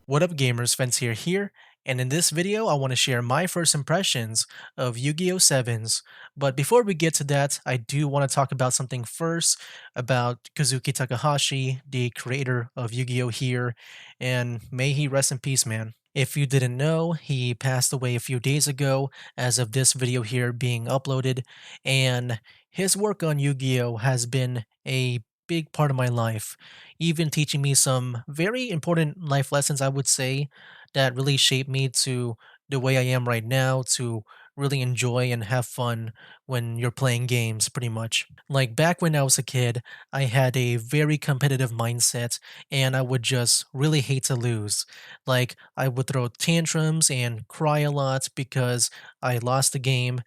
What up gamers, Fence here, and in this video I want to share my first impressions of Yu-Gi-Oh! Sevens. But before we get to that, I do want to talk about something first about Kazuki Takahashi, the creator of Yu-Gi-Oh! Here, and may he rest in peace, man. If you didn't know, he passed away a few days ago as of this video here being uploaded, and his work on Yu-Gi-Oh! Has been a big part of my life, even teaching me some very important life lessons, I would say, that really shaped me to the way I am right now, to really enjoy and have fun when you're playing games, pretty much. Like back when I was a kid, I had a very competitive mindset and I would just really hate to lose. Like, I would throw tantrums and cry a lot because I lost the game,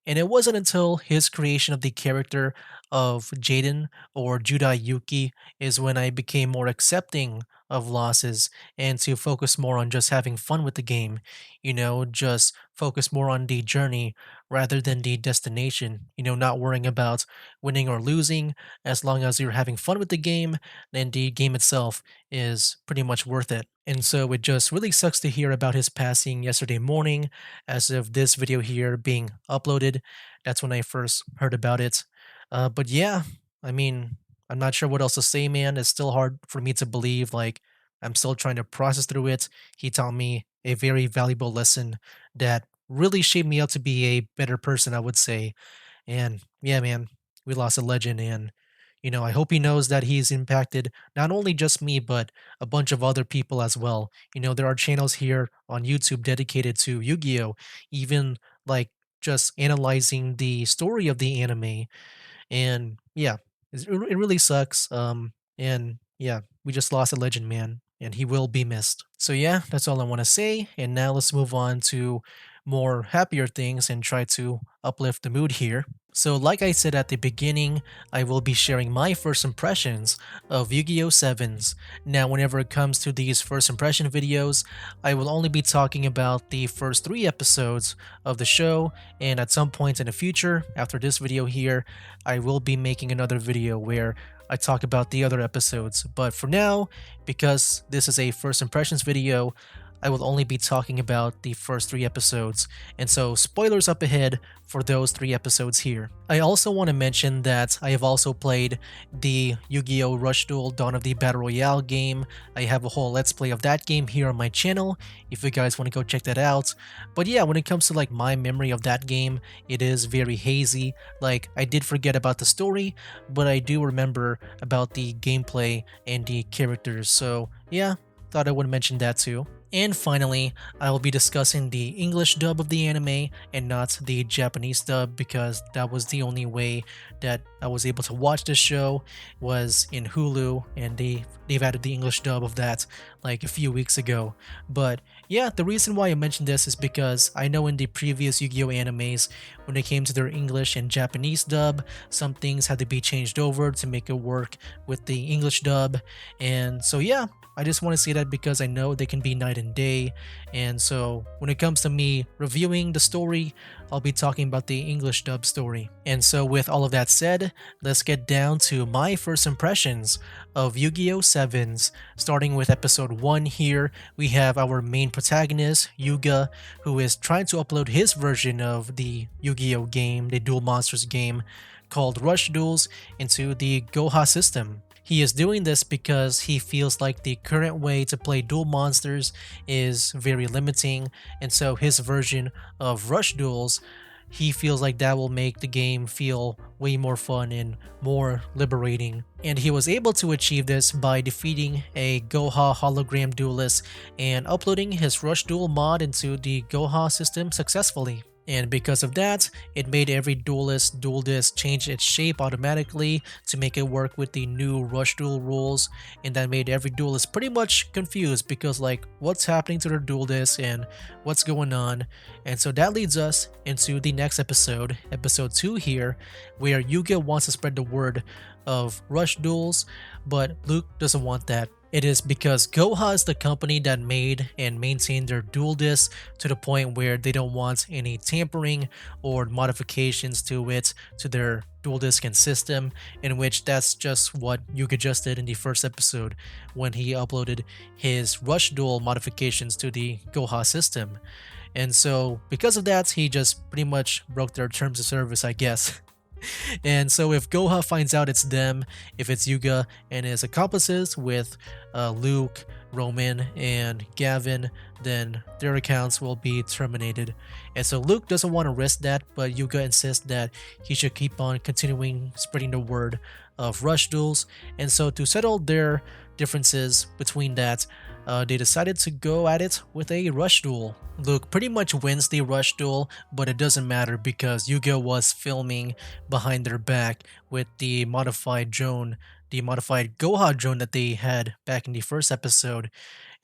and it wasn't until his creation of the character of Jaden or Judai Yuki is when I became more accepting of losses and to focus more on just having fun with the game. Just focus more on the journey rather than the destination. Not worrying about winning or losing. As long as you're having fun with the game, then the game itself is pretty much worth it. And so it just really sucks to hear about his passing yesterday morning as of this video here being uploaded. That's when I first heard about it. But yeah, I mean, I'm not sure what else to say, man. It's still hard for me to believe. Like, I'm still trying to process through it. He taught me a very valuable lesson that really shaped me out to be a better person, I would say. And yeah, man, we lost a legend. And, I hope he knows that he's impacted not only just me, but a bunch of other people as well. There are channels here on YouTube dedicated to Yu Gi Oh! Even like just analyzing the story of the anime. And yeah, it really sucks. And yeah, we just lost a legend, man, and he will be missed. So yeah, that's all I want to say. And now let's move on to more happier things and try to uplift the mood here. So, like I said at the beginning, I will be sharing my first impressions of Yu-Gi-Oh! Sevens. Now, whenever it comes to these first impression videos, I will only be talking about the first 3 episodes of the show, and at some point in the future, after this video here, I will be making another video where I talk about the other episodes. But for now, because this is a first impressions video, I will only be talking about the first 3 episodes, and so spoilers up ahead for those 3 episodes here. I also want to mention that I have also played the Yu-Gi-Oh! Rush Duel Dawn of the Battle Royale game. I have a whole let's play of that game here on my channel if you guys want to go check that out. But yeah, when it comes to like my memory of that game, it is very hazy. Like, I did forget about the story, but I do remember about the gameplay and the characters. So yeah, thought I would mention that too. And finally, I will be discussing the English dub of the anime and not the Japanese dub, because that was the only way that I was able to watch this show was in Hulu, and they've added the English dub of that like a few weeks ago. But yeah, the reason why I mentioned this is because I know in the previous Yu-Gi-Oh! Animes, when it came to their English and Japanese dub, some things had to be changed over to make it work with the English dub. And so yeah, I just want to say that because I know they can be night and day. And so when it comes to me reviewing the story, I'll be talking about the English dub story. And so with all of that said, let's get down to my first impressions of Yu-Gi-Oh! Sevens. Starting with episode 1 here, we have our main protagonist, Yuga, who is trying to upload his version of the Yu-Gi-Oh! Game, the Duel Monsters game, called Rush Duels, into the Goha system. He is doing this because he feels like the current way to play Duel Monsters is very limiting, and so his version of Rush Duels, he feels like that will make the game feel way more fun and more liberating. And he was able to achieve this by defeating a Goha hologram duelist and uploading his Rush Duel mod into the Goha system successfully. And because of that, it made every duelist duel disc change its shape automatically to make it work with the new Rush Duel rules, and that made every duelist pretty much confused because like, what's happening to their duel disc and what's going on. And so that leads us into the next episode, episode 2 here, where Yuga wants to spread the word of Rush Duels, but Luke doesn't want that. It is because Goha is the company that made and maintained their dual disc to the point where they don't want any tampering or modifications to it, to their dual disc and system, in which that's just what Yuga just did in the first episode when he uploaded his Rush Dual modifications to the Goha system. And so, because of that, he just pretty much broke their terms of service, I guess. And so if Goha finds out it's them, if it's Yuga and his accomplices with Luke, Roman, and Gavin, then their accounts will be terminated. And so Luke doesn't want to risk that, but Yuga insists that he should keep on continuing spreading the word of rush duels. And so to settle their differences between that, they decided to go at it with a rush duel. Luke pretty much wins the rush duel, but it doesn't matter because Yuga was filming behind their back with the modified drone, the modified Goha drone that they had back in the first episode.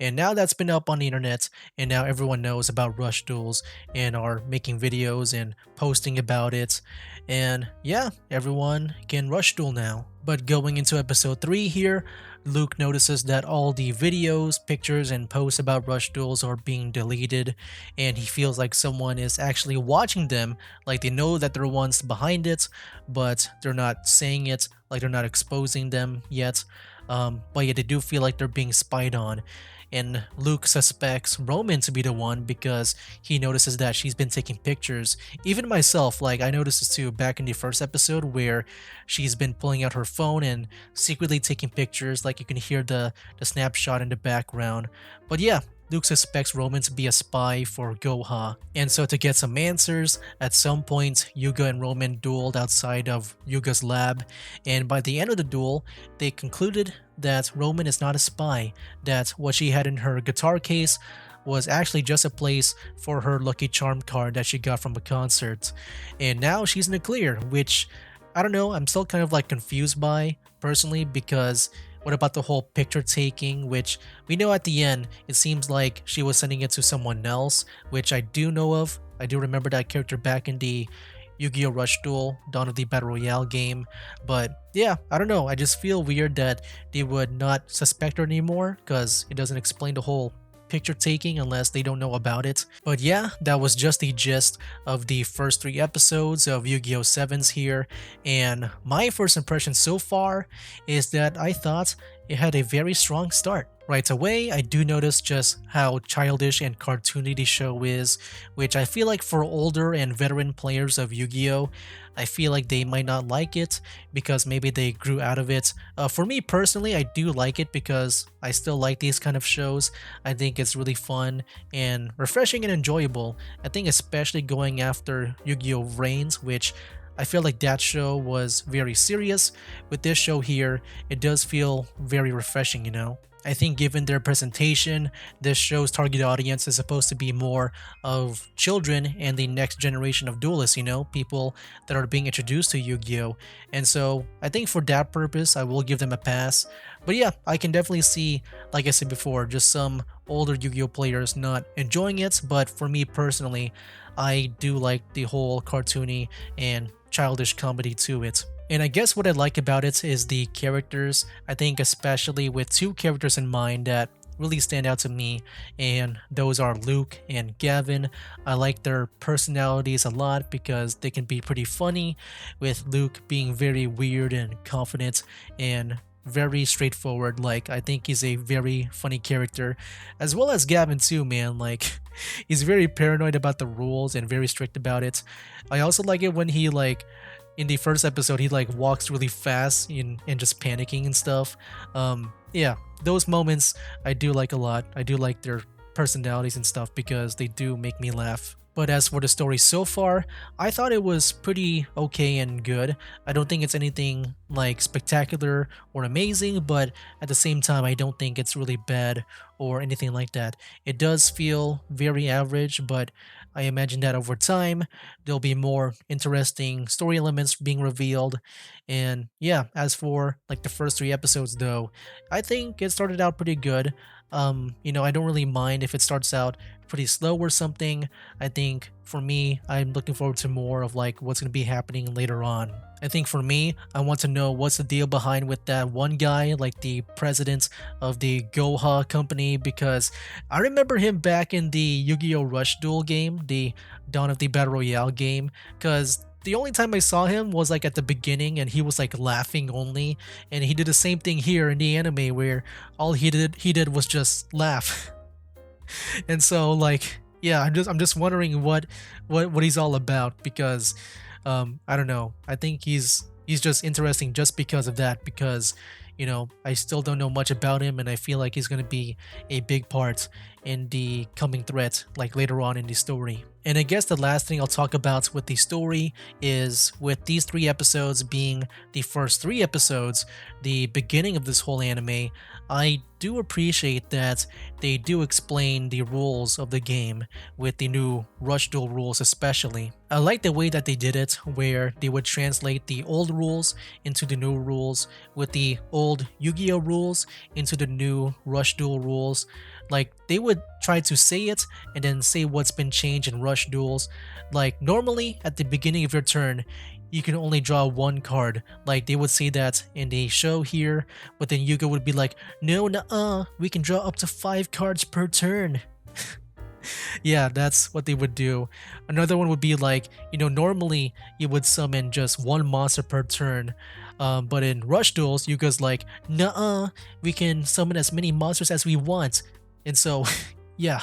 And now that's been up on the internet, and now everyone knows about rush duels and are making videos and posting about it. And yeah, everyone can rush duel now. But going into episode 3 here, Luke notices that all the videos, pictures, and posts about rush duels are being deleted, and he feels like someone is actually watching them, like they know that they're ones behind it, but they're not saying it, like they're not exposing them yet. But yeah, they do feel like they're being spied on. And Luke suspects Roman to be the one because he notices that she's been taking pictures. Even myself, like I noticed this too back in the first episode where she's been pulling out her phone and secretly taking pictures, like you can hear the snapshot in the background. But yeah, Luke suspects Roman to be a spy for Goha. And so to get some answers, at some point Yuga and Roman dueled outside of Yuga's lab, and by the end of the duel, they concluded that Roman is not a spy, that what she had in her guitar case was actually just a place for her Lucky Charm card that she got from a concert. And now she's in the clear, which I don't know, I'm still kind of like confused by personally because what about the whole picture taking, which we know at the end it seems like she was sending it to someone else, which I do know of. I do remember that character back in the Yu-Gi-Oh! Rush Duel, Dawn of the Battle Royale game. But yeah, I don't know. I just feel weird that they would not suspect her anymore because it doesn't explain the whole picture taking unless they don't know about it. But yeah, that was just the gist of the first 3 episodes of Yu-Gi-Oh! Sevens here. And my first impression so far is that I thought it had a very strong start. Right away, I do notice just how childish and cartoony the show is, which I feel like for older and veteran players of Yu-Gi-Oh! I feel like they might not like it because maybe they grew out of it. For me personally, I do like it because I still like these kind of shows. I think it's really fun and refreshing and enjoyable. I think especially going after Yu-Gi-Oh! Reigns, which I feel like that show was very serious. With this show here, it does feel very refreshing, you know? I think given their presentation, this show's target audience is supposed to be more of children and the next generation of duelists, you know, people that are being introduced to Yu-Gi-Oh! And so I think for that purpose, I will give them a pass. But yeah, I can definitely see, like I said before, just some older Yu-Gi-Oh! Players not enjoying it. But for me personally, I do like the whole cartoony and childish comedy to it. And I guess what I like about it is the characters. I think especially with 2 characters in mind that really stand out to me, and those are Luke and Gavin. I like their personalities a lot because they can be pretty funny, with Luke being very weird and confident and very straightforward. Like I think he's a very funny character, as well as Gavin too, man. Like he's very paranoid about the rules and very strict about it. I also like it when he like in the first episode he like walks really fast and just panicking and stuff. Yeah, those moments I do like a lot. I do like their personalities and stuff because they do make me laugh. But as for the story so far, I thought it was pretty okay and good. I don't think it's anything like spectacular or amazing, but at the same time, I don't think it's really bad or anything like that. It does feel very average, but I imagine that over time, there'll be more interesting story elements being revealed. And yeah, as for like the first 3 episodes though, I think it started out pretty good. I don't really mind if it starts out pretty slow or something. I think for me, I'm looking forward to more of like what's going to be happening later on. I think for me, I want to know what's the deal behind with that one guy, like the president of the Goha company, because I remember him back in the Yu-Gi-Oh! Rush Duel game, the Dawn of the Battle Royale game, because the only time I saw him was like at the beginning and he was like laughing only, and he did the same thing here in the anime where all he did was just laugh. And so like yeah, I'm just wondering what he's all about, because I don't know. I think he's just interesting just because of that, because I still don't know much about him, and I feel like he's going to be a big part in the coming threat like later on in the story. And I guess the last thing I'll talk about with the story is, with these 3 episodes being the first 3 episodes, the beginning of this whole anime, I do appreciate that they do explain the rules of the game with the new Rush Duel rules especially. I like the way that they did it, where they would translate the old rules into the new rules, with the old Yu-Gi-Oh rules into the new Rush Duel rules. Like, they would try to say it and then say what's been changed in Rush Duels. Like, normally at the beginning of your turn, you can only draw 1 card. Like, they would say that in the show here, but then Yuga would be like, no, nuh-uh, we can draw up to 5 cards per turn. Yeah, that's what they would do. Another one would be like, normally you would summon just 1 monster per turn. But in Rush Duels, Yuga's like, nuh-uh, we can summon as many monsters as we want. And so, yeah,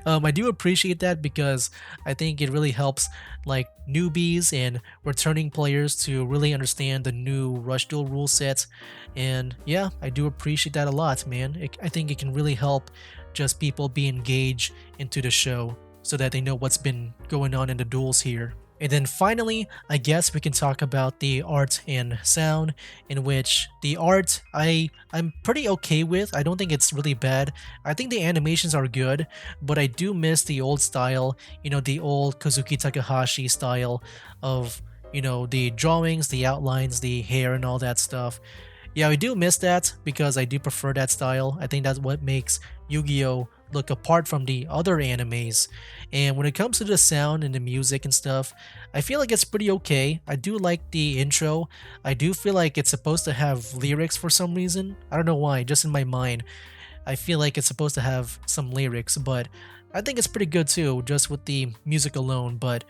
I do appreciate that, because I think it really helps like newbies and returning players to really understand the new Rush Duel rule set. And yeah, I do appreciate that a lot, man. I think it can really help just people be engaged into the show so that they know what's been going on in the duels here. And then finally, I guess we can talk about the art and sound, in which the art I'm pretty okay with. I don't think it's really bad. I think the animations are good, but I do miss the old style, the old Kazuki Takahashi style of, the drawings, the outlines, the hair and all that stuff. Yeah, I do miss that, because I do prefer that style. I think that's what makes Yu-Gi-Oh! Look apart from the other animes. And when it comes to the sound and the music and stuff, I feel like it's pretty okay. I do like the intro. I do feel like it's supposed to have lyrics for some reason. I don't know why, just in my mind. I feel like it's supposed to have some lyrics, but I think it's pretty good too, just with the music alone. But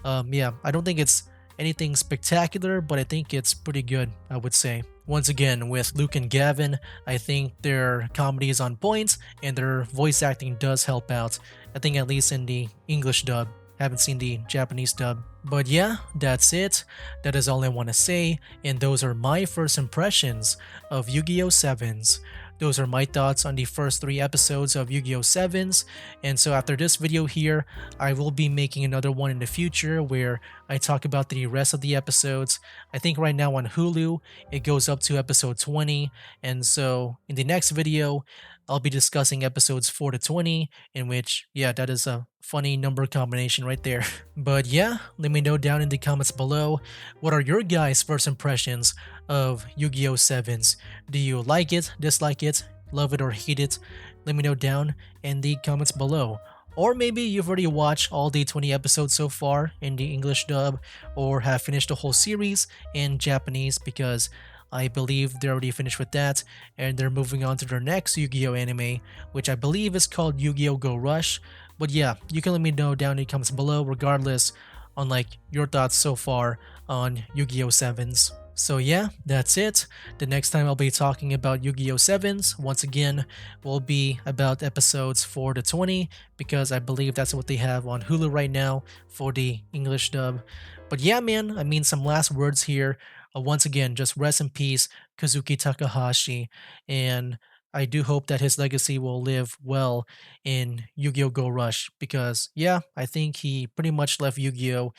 yeah, I don't think it's anything spectacular, but I think it's pretty good, I would say. Once again, with Luke and Gavin, I think their comedy is on point and their voice acting does help out. I think at least in the English dub. Haven't seen the Japanese dub. But yeah, that's it. That is all I want to say, and those are my first impressions of Yu-Gi-Oh! Sevens. Those are my thoughts on the first 3 episodes of Yu-Gi-Oh! Sevens, and so after this video here, I will be making another one in the future where I talk about the rest of the episodes. I think right now on Hulu, it goes up to episode 20, and so in the next video, I'll be discussing episodes 4 to 20, in which, yeah, that is a funny number combination right there. But yeah, let me know down in the comments below, what are your guys' first impressions of Yu-Gi-Oh! Sevens? Do you like it, dislike it, love it or hate it? Let me know down in the comments below. Or maybe you've already watched all the 20 episodes so far in the English dub, or have finished the whole series in Japanese, because I believe they're already finished with that, and they're moving on to their next Yu-Gi-Oh! Anime, which I believe is called Yu-Gi-Oh! Go Rush. But yeah, you can let me know down in the comments below, regardless, on like your thoughts so far on Yu-Gi-Oh! Sevens. So yeah, that's it. The next time I'll be talking about Yu-Gi-Oh! Sevens, once again, will be about episodes 4 to 20, because I believe that's what they have on Hulu right now for the English dub. But yeah, man, I mean, some last words here. Once again, just rest in peace, Kazuki Takahashi, and I do hope that his legacy will live well in Yu-Gi-Oh! Go Rush, because yeah, I think he pretty much left Yu-Gi-Oh!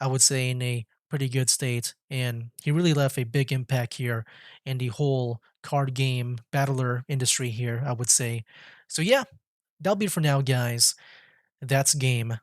I would say in a pretty good state, and he really left a big impact here in the whole card game battler industry here, I would say. So yeah, that'll be it for now, guys. That's game.